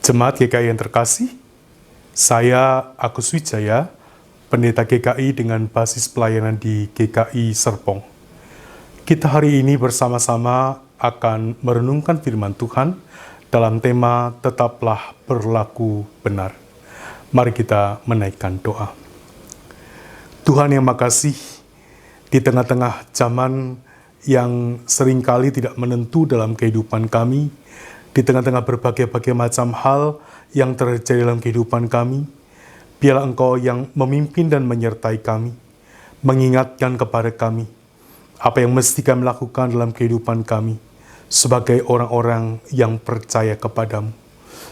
Jemaat GKI yang terkasih, saya Agus Wijaya, pendeta GKI dengan basis pelayanan di GKI Serpong. Kita hari ini bersama-sama akan merenungkan firman Tuhan dalam tema Tetaplah Berlaku Benar. Mari kita menaikkan doa. Tuhan yang makasih, di tengah-tengah zaman yang seringkali tidak menentu dalam kehidupan kami, di tengah-tengah berbagai-bagai macam hal yang terjadi dalam kehidupan kami, biarlah Engkau yang memimpin dan menyertai kami, mengingatkan kepada kami apa yang mesti kami lakukan dalam kehidupan kami sebagai orang-orang yang percaya kepadamu,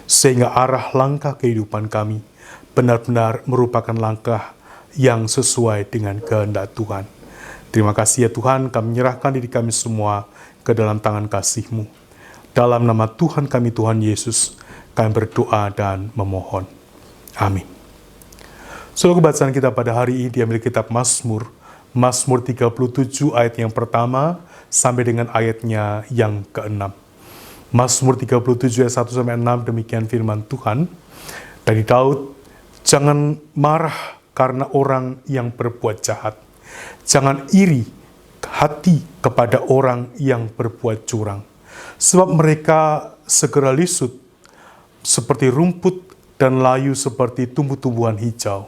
sehingga arah langkah kehidupan kami benar-benar merupakan langkah yang sesuai dengan kehendak Tuhan. Terima kasih ya Tuhan, kami menyerahkan diri kami semua ke dalam tangan kasih-Mu. Dalam nama Tuhan kami, Tuhan Yesus, kami berdoa dan memohon. Amin. Saudara, bacaan kita pada hari ini diambil kitab Mazmur 37 ayat yang pertama sampai dengan ayatnya yang ke-6. Mazmur 37 ayat 1-6, demikian firman Tuhan. Dari Daud, jangan marah karena orang yang berbuat jahat. Jangan iri hati kepada orang yang berbuat curang. Sebab mereka segera lisut seperti rumput dan layu seperti tumbuh-tumbuhan hijau.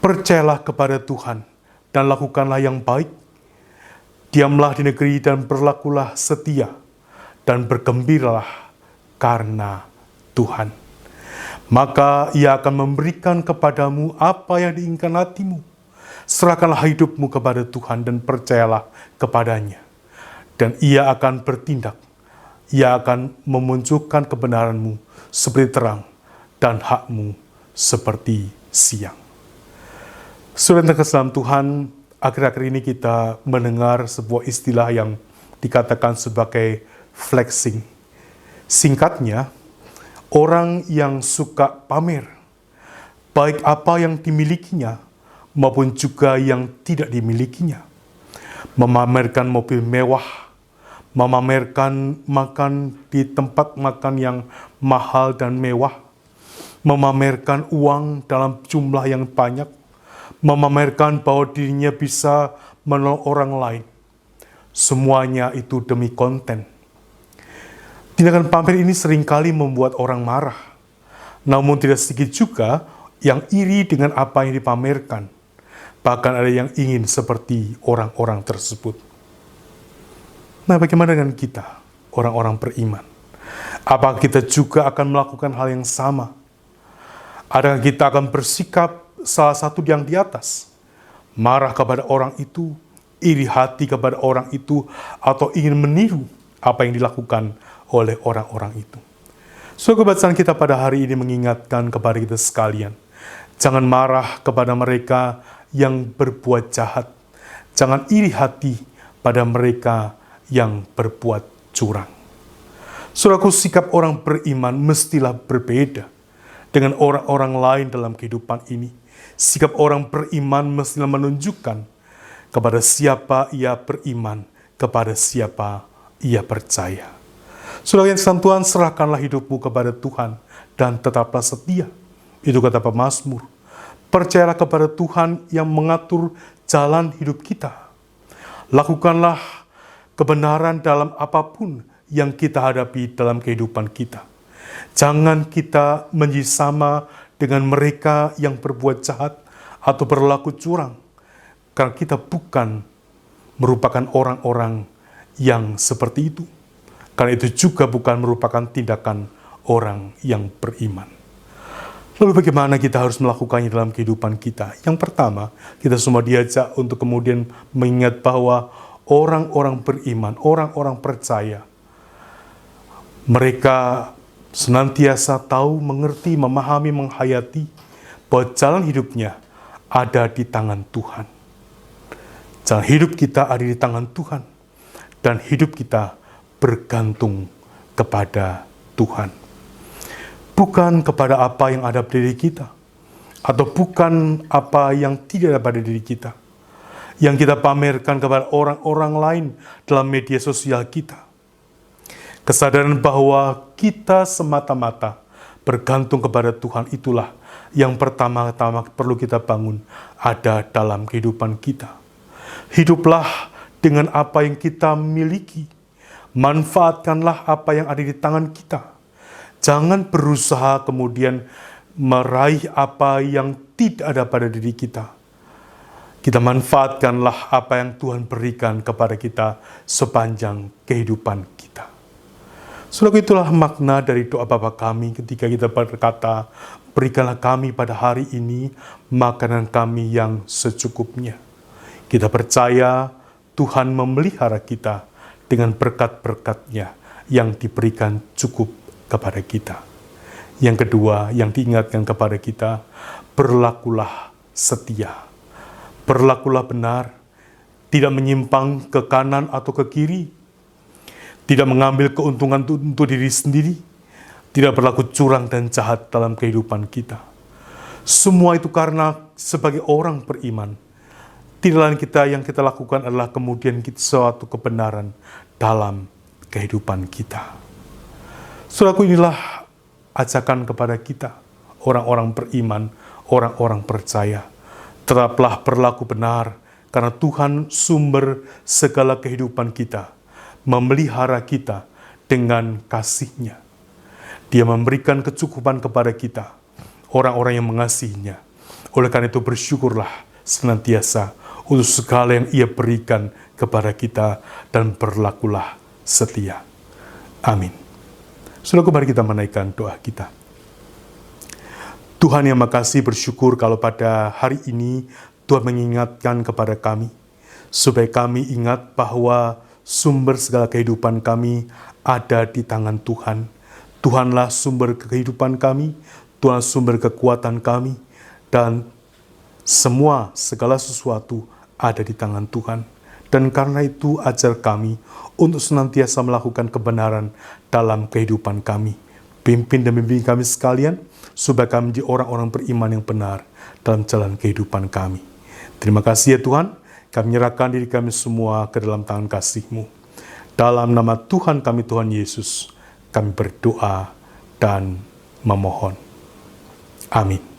Percayalah kepada Tuhan dan lakukanlah yang baik. Diamlah di negeri dan berlakulah setia dan bergembiralah karena Tuhan. Maka Ia akan memberikan kepadamu apa yang diinginkan hatimu. Serahkanlah hidupmu kepada Tuhan dan percayalah kepadanya. Dan Ia akan bertindak. Ia akan memunculkan kebenaranmu seperti terang dan hakmu seperti siang. Saudara yang terkasih dalam Tuhan, akhir-akhir ini kita mendengar sebuah istilah yang dikatakan sebagai flexing. Singkatnya, orang yang suka pamer, baik apa yang dimilikinya maupun juga yang tidak dimilikinya. Memamerkan mobil mewah, memamerkan makan di tempat makan yang mahal dan mewah, memamerkan uang dalam jumlah yang banyak, memamerkan bahwa dirinya bisa menolong orang lain. Semuanya itu demi konten. Tindakan pamer ini seringkali membuat orang marah. Namun tidak sedikit juga yang iri dengan apa yang dipamerkan. Bahkan ada yang ingin seperti orang-orang tersebut. Nah, bagaimana dengan kita, orang-orang beriman? Apakah kita juga akan melakukan hal yang sama? Adakah kita akan bersikap salah satu yang di atas? Marah kepada orang itu, iri hati kepada orang itu, atau ingin meniru apa yang dilakukan oleh orang-orang itu? So, bacaan kita pada hari ini mengingatkan kepada kita sekalian. Jangan marah kepada mereka yang berbuat jahat. Jangan iri hati pada mereka yang berbuat curang. Saudaraku, sikap orang beriman mestilah berbeda dengan orang-orang lain dalam kehidupan ini. Sikap orang beriman mestilah menunjukkan kepada siapa ia beriman, kepada siapa ia percaya. Saudara yang sekalian, Tuhan, serahkanlah hidupmu kepada Tuhan dan tetaplah setia. Itu kata pemazmur. Percayalah kepada Tuhan yang mengatur jalan hidup kita. Lakukanlah kebenaran dalam apapun yang kita hadapi dalam kehidupan kita. Jangan kita menjadi sama dengan mereka yang berbuat jahat atau berlaku curang. Karena kita bukan merupakan orang-orang yang seperti itu. Karena itu juga bukan merupakan tindakan orang yang beriman. Lalu bagaimana kita harus melakukannya dalam kehidupan kita? Yang pertama, kita semua diajak untuk kemudian mengingat bahwa orang-orang beriman, orang-orang percaya, mereka senantiasa tahu, mengerti, memahami, menghayati bahwa jalan hidupnya ada di tangan Tuhan. Jalan hidup kita ada di tangan Tuhan. Dan hidup kita bergantung kepada Tuhan. Bukan kepada apa yang ada pada diri kita. Atau bukan apa yang tidak ada pada diri kita. Yang kita pamerkan kepada orang-orang lain dalam media sosial kita. Kesadaran bahwa kita semata-mata bergantung kepada Tuhan itulah yang pertama-tama perlu kita bangun ada dalam kehidupan kita. Hiduplah dengan apa yang kita miliki. Manfaatkanlah apa yang ada di tangan kita. Jangan berusaha kemudian meraih apa yang tidak ada pada diri kita. Kita manfaatkanlah apa yang Tuhan berikan kepada kita sepanjang kehidupan kita. Saudara, itulah makna dari doa Bapa kami ketika kita berkata, berikanlah kami pada hari ini makanan kami yang secukupnya. Kita percaya Tuhan memelihara kita dengan berkat-berkat-Nya yang diberikan cukup kepada kita. Yang kedua yang diingatkan kepada kita, berlakulah setia. Berlakulah benar, tidak menyimpang ke kanan atau ke kiri, tidak mengambil keuntungan untuk diri sendiri, tidak berlaku curang dan jahat dalam kehidupan kita. Semua itu karena sebagai orang beriman, tidak lain yang kita lakukan adalah kemudian suatu kebenaran dalam kehidupan kita. Saudaraku, inilah ajakan kepada kita, orang-orang beriman, orang-orang percaya. Tetaplah berlaku benar, karena Tuhan sumber segala kehidupan kita, memelihara kita dengan kasih-Nya. Dia memberikan kecukupan kepada kita, orang-orang yang mengasihinya. Oleh karena itu bersyukurlah senantiasa untuk segala yang Ia berikan kepada kita dan berlakulah setia. Amin. Saudaraku, mari kita menaikkan doa kita. Tuhan yang makasih, bersyukur kalau pada hari ini Tuhan mengingatkan kepada kami, supaya kami ingat bahwa sumber segala kehidupan kami ada di tangan Tuhan. Tuhanlah sumber kehidupan kami, Tuhan sumber kekuatan kami, dan segala sesuatu ada di tangan Tuhan. Dan karena itu ajar kami untuk senantiasa melakukan kebenaran dalam kehidupan kami. Pimpin dan bimbing kami sekalian, supaya kami menjadi orang-orang beriman yang benar dalam jalan kehidupan kami. Terima kasih ya Tuhan, kami menyerahkan diri kami semua ke dalam tangan kasih-Mu. Dalam nama Tuhan kami, Tuhan Yesus, kami berdoa dan memohon. Amin.